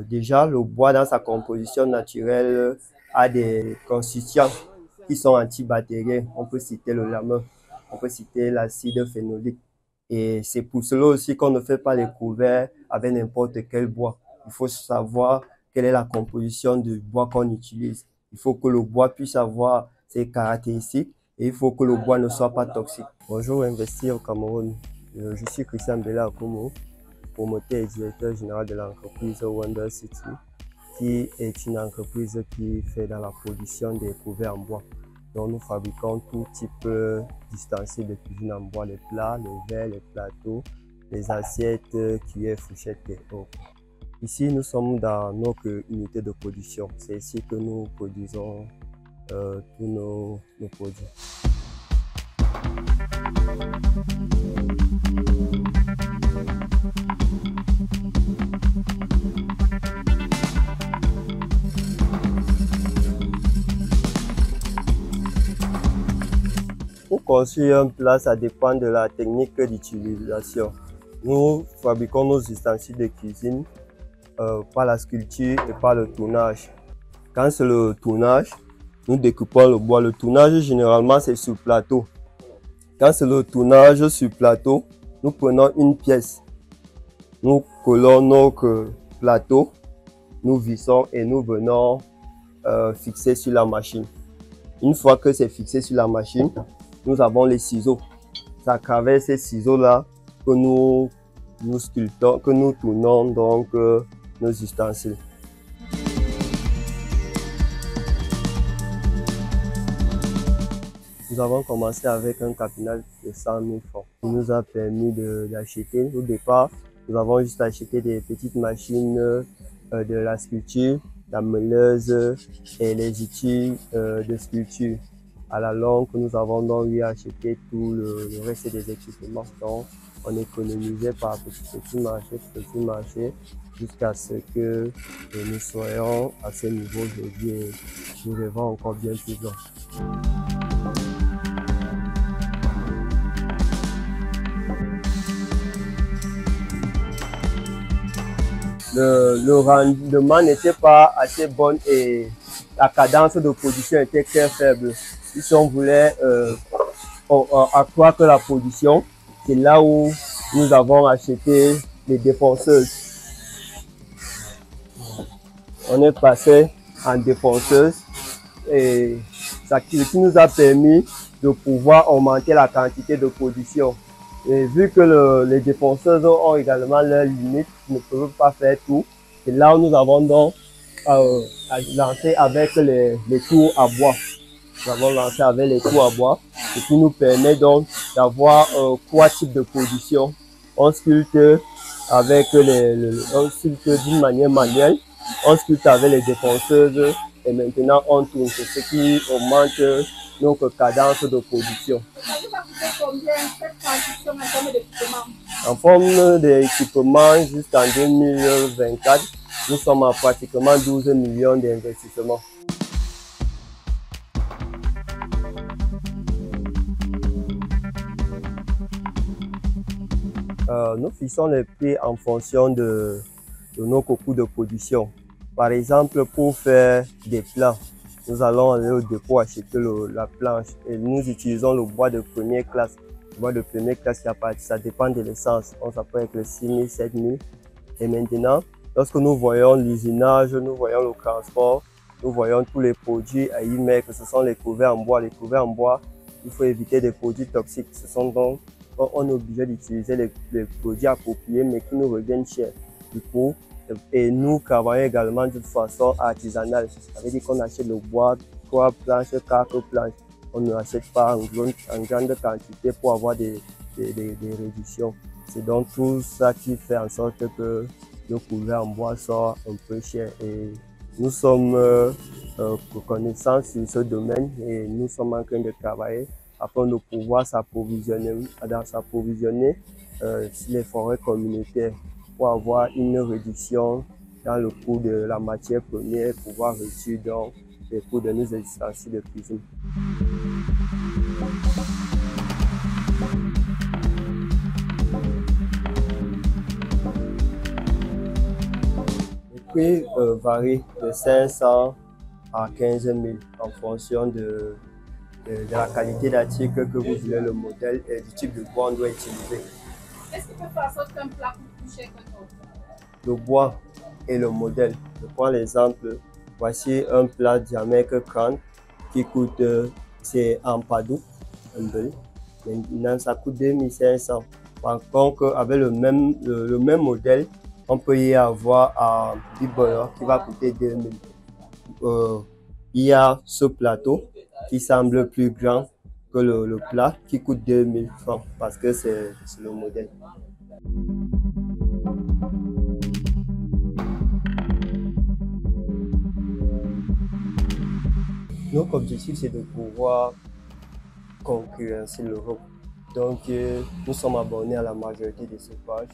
Déjà, le bois dans sa composition naturelle a des constituants qui sont antibactériens. On peut citer le lameur, on peut citer l'acide phénolique. Et c'est pour cela aussi qu'on ne fait pas les couverts avec n'importe quel bois. Il faut savoir quelle est la composition du bois qu'on utilise. Il faut que le bois puisse avoir ses caractéristiques et il faut que le bois ne soit pas toxique. Bonjour, Investir au Cameroun. Je suis Christian Bella Akomo, promoteur et directeur général de l'entreprise Wonder City, qui est une entreprise qui fait dans la production des couverts en bois. Donc nous fabriquons tout type d'ustensiles de cuisine en bois, les plats, les verres, les plateaux, les assiettes, cuillères, fourchettes et autres. Ici, nous sommes dans notre unité de production. C'est ici que nous produisons tous nos produits. Pour construire un plat, ça dépend de la technique d'utilisation. Nous fabriquons nos ustensiles de cuisine par la sculpture et par le tournage. Quand c'est le tournage, nous découpons le bois. Le tournage, généralement, c'est sur plateau. Quand c'est le tournage sur plateau, nous prenons une pièce. Nous collons notre plateau, nous vissons et nous venons fixer sur la machine. Une fois que c'est fixé sur la machine, nous avons les ciseaux. C'est à travers ces ciseaux-là que nous sculptons, que nous tournons donc nos ustensiles. Nous avons commencé avec un capital de 100 000 francs. Il nous a permis d'acheter. Au départ, nous avons juste acheté des petites machines de la sculpture, la meuleuse et les outils de sculpture. À la longue, nous avons donc eu acheté tout le reste des équipements. Donc, on économisait par petit marché, jusqu'à ce que nous soyons à ce niveau aujourd'hui et nous rêvons encore bien plus loin. Le rendement n'était pas assez bon et la cadence de production était très faible. Si on voulait accroître la production, c'est là où nous avons acheté les défonceuses. On est passé en défonceuse et ce qui nous a permis de pouvoir augmenter la quantité de production. Et vu que les défonceuses ont également leurs limites, ne peuvent pas faire tout, c'est là où nous avons donc lancé avec les tours à bois. Nous avons lancé avec les tours à bois, ce qui nous permet donc d'avoir 3 types de production. On sculpte avec on sculpte d'une manière manuelle, on sculpte avec les défonceuses et maintenant on tourne, c'est ce qui augmente notre cadence de production. Combien cette transition en termes d'équipement? En forme d'équipement, jusqu'en 2024, nous sommes à pratiquement 12 millions d'investissements. Nous fixons les prix en fonction de nos coûts de production. Par exemple, pour faire des plans, nous allons aller au dépôt acheter la planche et nous utilisons le bois de première classe. Le bois de première classe, ça dépend de l'essence. Ça peut être 6 000, 7 000. Et maintenant, lorsque nous voyons l'usinage, nous voyons le transport, nous voyons tous les produits à y mettre, ce sont les couverts en bois. Les couverts en bois, il faut éviter des produits toxiques. Ce sont donc, on est obligé d'utiliser les produits appropriés mais qui nous reviennent cher. Du coup, et nous travaillons également d'une façon artisanale. Ça veut dire qu'on achète le bois, 3 planches, 4 planches. On ne l'achète pas en grande quantité pour avoir des réductions. C'est donc tout ça qui fait en sorte que le couverts en bois soit un peu cher. Et nous sommes reconnaissants sur ce domaine et nous sommes en train de travailler afin de pouvoir s'approvisionner les forêts communautaires pour avoir une réduction dans le coût de la matière première et pouvoir réduire donc les coûts de nos ustensiles de cuisine. prix varie de 500 à 15 000 en fonction de la qualité d'article que vous voulez, le modèle et du type de bois qu'on doit utiliser. Qu'est-ce qui peut faire en sorte qu'un plat coûte plus cher qu'un autre? Le bois et le modèle. Je prends l'exemple, voici un plat diamètre 30 qui coûte, c'est en Padoue, un bel. Maintenant, ça coûte 2500. Par contre, avec le même modèle, on peut y avoir un Bibolo qui va coûter 2000. Il y a ce plateau qui semble plus grand que le plat qui coûte 2000 francs parce que c'est le modèle. Notre objectif, c'est de pouvoir concurrencer l'Europe. Donc, nous sommes abonnés à la majorité de ces pages.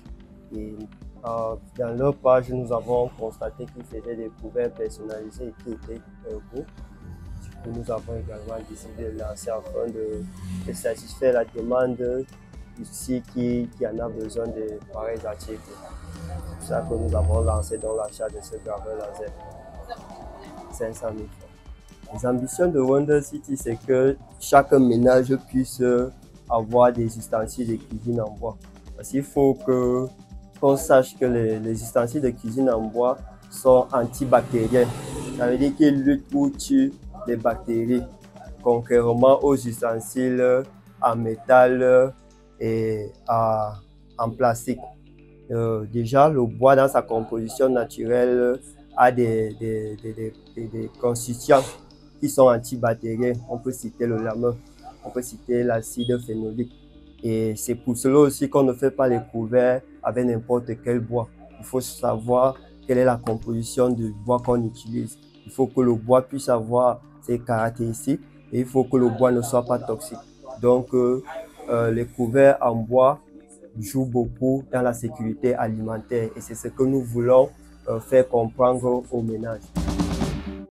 Et dans leur page, nous avons constaté qu'ils faisaient des couverts personnalisés et qui étaient beaux. Du coup, nous avons également décidé de lancer afin de satisfaire la demande ici qui en a besoin de pareils articles. C'est pour ça que nous avons lancé dans l'achat de ce graveur laser. 500 000 francs. Les ambitions de Wonder City, c'est que chaque ménage puisse avoir des ustensiles de cuisine en bois. Parce qu'il faut qu'on sache que les ustensiles de cuisine en bois sont antibactériens. Ça veut dire qu'ils luttent ou tuent les bactéries, contrairement aux ustensiles en métal et en plastique. Déjà, le bois dans sa composition naturelle a des constituants qui sont antibactériens. On peut citer le lameur, on peut citer l'acide phénolique. Et c'est pour cela aussi qu'on ne fait pas les couverts avec n'importe quel bois. Il faut savoir quelle est la composition du bois qu'on utilise. Il faut que le bois puisse avoir ses caractéristiques et il faut que le bois ne soit pas toxique. Donc, les couverts en bois jouent beaucoup dans la sécurité alimentaire et c'est ce que nous voulons faire comprendre aux ménages.